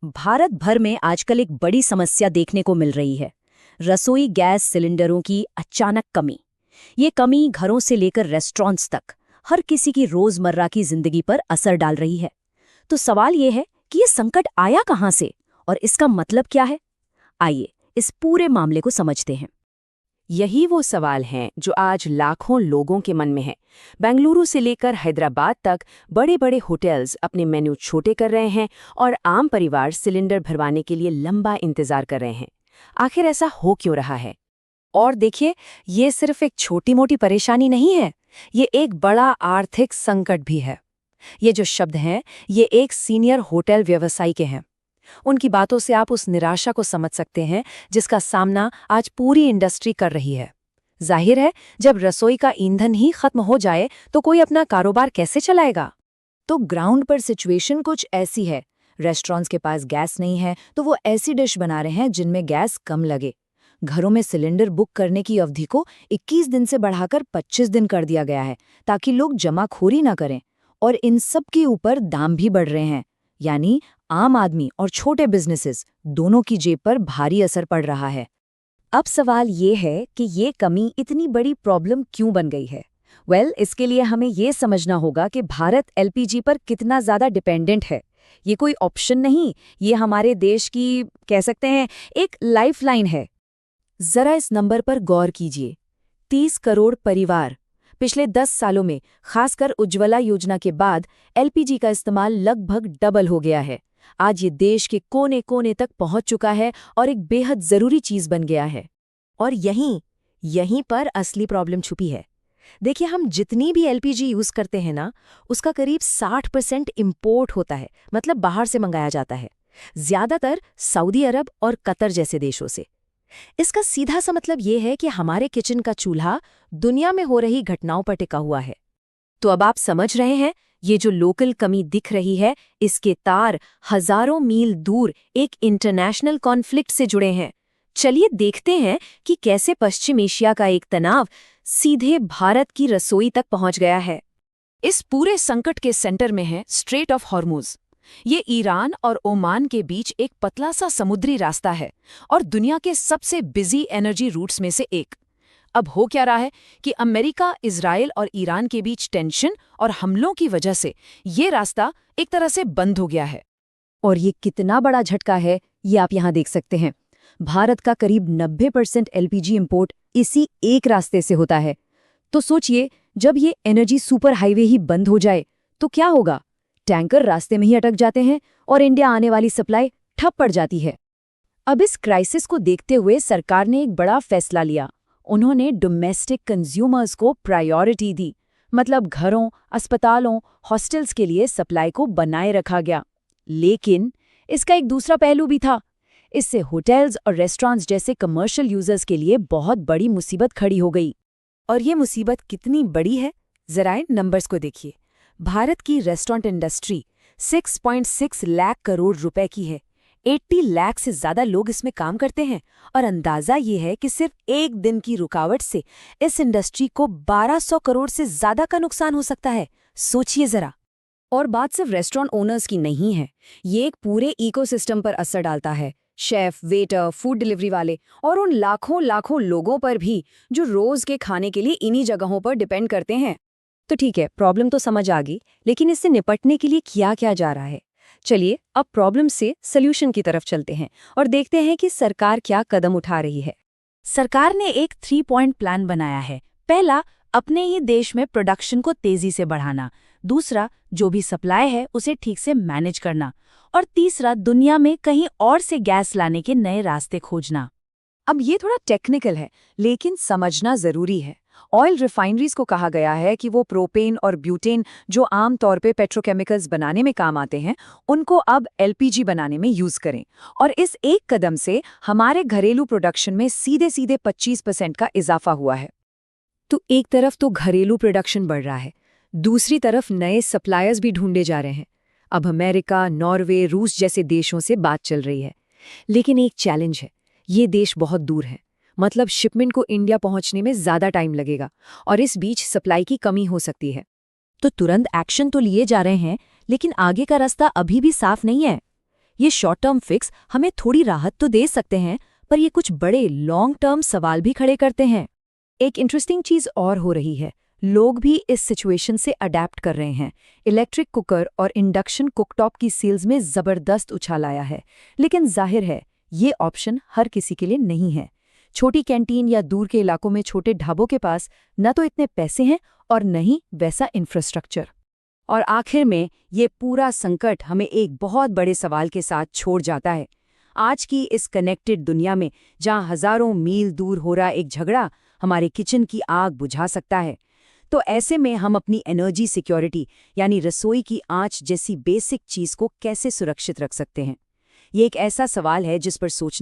भारत भर में आजकल एक बड़ी समस्या देखने को मिल रही है। रसोई गैस सिलेंडरों की अचानक कमी। ये कमी घरों से लेकर रेस्टोरेंट्स तक हर किसी की रोजमर्रा की जिंदगी पर असर डाल रही है। तो सवाल ये है कि ये संकट आया कहां से और इसका मतलब क्या है। आइए इस पूरे मामले को समझते हैं। यही वो सवाल हैं जो आज लाखों लोगों के मन में है। बेंगलुरु से लेकर हैदराबाद तक बड़े बड़े होटल्स अपने मेन्यू छोटे कर रहे हैं और आम परिवार सिलेंडर भरवाने के लिए लंबा इंतजार कर रहे हैं। आखिर ऐसा हो क्यों रहा है? और देखिए, ये सिर्फ एक छोटी मोटी परेशानी नहीं है, ये एक बड़ा आर्थिक संकट भी है। ये जो शब्द हैं, ये एक सीनियर होटल व्यवसायी के हैं। उनकी बातों से आप उस निराशा को समझ सकते हैं जिसका सामना आज पूरी इंडस्ट्री कर रही है। जाहिर है, जब रसोई का ईंधन ही खत्म हो जाए तो कोई अपना कारोबार कैसे चलाएगा। तो ग्राउंड पर सिचुएशन कुछ ऐसी है। रेस्टोरेंट्स के पास गैस नहीं है तो वो ऐसी डिश बना रहे हैं जिनमें गैस कम लगे। घरों में सिलेंडर बुक करने की अवधि को 21 दिन से बढ़ाकर 25 दिन कर दिया गया है ताकि लोग जमाखोरी ना करें। और इन सब के ऊपर दाम भी बढ़ रहे हैं, यानी आम आदमी और छोटे बिजनेसेस दोनों की जेब पर भारी असर पड़ रहा है। अब सवाल ये है कि ये कमी इतनी बड़ी प्रॉब्लम क्यों बन गई है। इसके लिए हमें ये समझना होगा कि भारत एलपीजी पर कितना ज़्यादा डिपेंडेंट है। ये कोई ऑप्शन नहीं, ये हमारे देश की कह सकते हैं एक लाइफलाइन है। जरा इस नंबर पर गौर कीजिए। 30 करोड़ परिवार। पिछले 10 सालों में, खासकर उज्ज्वला योजना के बाद, एलपीजी का इस्तेमाल लगभग डबल हो गया है। आज ये देश के कोने कोने तक पहुंच चुका है और एक बेहद जरूरी चीज बन गया है। और यहीं पर असली प्रॉब्लम छुपी है। देखिए, हम जितनी भी एलपीजी यूज करते हैं ना, उसका करीब 60% इंपोर्ट होता है, मतलब बाहर से मंगाया जाता है, ज्यादातर सऊदी अरब और कतर जैसे देशों से। इसका सीधा सा मतलब ये है कि हमारे किचन का चूल्हा दुनिया में हो रही घटनाओं पर टिका हुआ है। तो अब आप समझ रहे हैं, ये जो लोकल कमी दिख रही है, इसके तार हजारों मील दूर एक इंटरनेशनल कॉन्फ्लिक्ट से जुड़े हैं। चलिए देखते हैं कि कैसे पश्चिम एशिया का एक तनाव सीधे भारत की रसोई तक पहुंच गया है। इस पूरे संकट के सेंटर में है स्ट्रेट ऑफ हॉर्मुज। ये ईरान और ओमान के बीच एक पतला सा समुद्री रास्ता है और दुनिया के सबसे बिजी एनर्जी रूट्स में से एक। अब हो क्या रहा है कि अमेरिका, इजराइल और ईरान के बीच टेंशन और हमलों की वजह से ये रास्ता एक तरह से बंद हो गया है। और ये कितना बड़ा झटका है, ये आप यहाँ देख सकते हैं। भारत का करीब 90% एलपीजी इंपोर्ट इसी एक रास्ते से होता है। तो सोचिए, जब ये एनर्जी सुपर हाईवे ही बंद हो जाए तो क्या होगा। टैंकर रास्ते में ही अटक जाते हैं और इंडिया आने वाली सप्लाई ठप पड़ जाती है। अब इस क्राइसिस को देखते हुए सरकार ने एक बड़ा फैसला लिया। उन्होंने डोमेस्टिक कंज्यूमर्स को प्रायोरिटी दी, मतलब घरों, अस्पतालों, हॉस्टल्स के लिए सप्लाई को बनाए रखा गया। लेकिन इसका एक दूसरा पहलू भी था। इससे होटल्स और रेस्टोरेंट्स जैसे कमर्शियल यूजर्स के लिए बहुत बड़ी मुसीबत खड़ी हो गई। और ये मुसीबत कितनी बड़ी है, जरा इन नंबर्स को देखिए। भारत की रेस्टोरेंट इंडस्ट्री 6.6 लाख करोड़ रुपए की है। 80 लाख से ज्यादा लोग इसमें काम करते हैं और अंदाजा ये है कि सिर्फ एक दिन की रुकावट से इस इंडस्ट्री को 1200 करोड़ से ज्यादा का नुकसान हो सकता है। सोचिए जरा। और बात सिर्फ रेस्टोरेंट ओनर्स की नहीं है, ये एक पूरे इकोसिस्टम पर असर डालता है। शेफ, वेटर, फूड डिलीवरी वाले और उन लाखों लाखों लोगों पर भी जो रोज के खाने के लिए इन्हीं जगहों पर डिपेंड करते हैं। तो ठीक है, प्रॉब्लम तो समझ आ गई, लेकिन इससे निपटने के लिए किया क्या जा रहा है। चलिए अब प्रॉब्लम से सल्यूशन की तरफ चलते हैं और देखते हैं कि सरकार क्या कदम उठा रही है। सरकार ने एक 3 पॉइंट प्लान बनाया है। पहला, अपने ही देश में प्रोडक्शन को तेजी से बढ़ाना। दूसरा, जो भी सप्लाई है उसे ठीक से मैनेज करना। और तीसरा, दुनिया में कहीं और से गैस लाने के नए रास्ते खोजना। अब ये थोड़ा टेक्निकल है, लेकिन समझना जरूरी है। ऑयल रिफाइनरीज को कहा गया है कि वो प्रोपेन और ब्यूटेन, जो आम तौर पे पेट्रोकेमिकल्स बनाने में काम आते हैं, उनको अब एलपीजी बनाने में यूज करें। और इस एक कदम से हमारे घरेलू प्रोडक्शन में सीधे सीधे 25% का इजाफा हुआ है। तो एक तरफ तो घरेलू प्रोडक्शन बढ़ रहा है, दूसरी तरफ नए सप्लायर्स भी ढूंढे जा रहे हैं। अब अमेरिका, नॉर्वे, रूस जैसे देशों से बात चल रही है। लेकिन एक चैलेंज है, ये देश बहुत दूर है, मतलब शिपमेंट को इंडिया पहुंचने में ज़्यादा टाइम लगेगा और इस बीच सप्लाई की कमी हो सकती है। तो तुरंत एक्शन तो लिए जा रहे हैं, लेकिन आगे का रास्ता अभी भी साफ नहीं है। ये शॉर्ट टर्म फिक्स हमें थोड़ी राहत तो दे सकते हैं, पर ये कुछ बड़े लॉन्ग टर्म सवाल भी खड़े करते हैं। एक इंटरेस्टिंग चीज़ और हो रही है, लोग भी इस सिचुएशन से अडेप्ट कर रहे हैं। इलेक्ट्रिक कुकर और इंडक्शन कुकटॉप की सेल्स में ज़बरदस्त उछाल आया है, लेकिन जाहिर है ये ऑप्शन हर किसी के लिए नहीं है। छोटी कैंटीन या दूर के इलाकों में छोटे ढाबों के पास न तो इतने पैसे हैं और न ही वैसा इंफ्रास्ट्रक्चर। और आखिर में ये पूरा संकट हमें एक बहुत बड़े सवाल के साथ छोड़ जाता है। आज की इस कनेक्टेड दुनिया में जहाँ हज़ारों मील दूर हो रहा एक झगड़ा हमारे किचन की आग बुझा सकता है, तो ऐसे में हम अपनी एनर्जी सिक्योरिटी यानी रसोई की आंच जैसी बेसिक चीज़ को कैसे सुरक्षित रख सकते हैं? ये एक ऐसा सवाल है जिस पर सोचना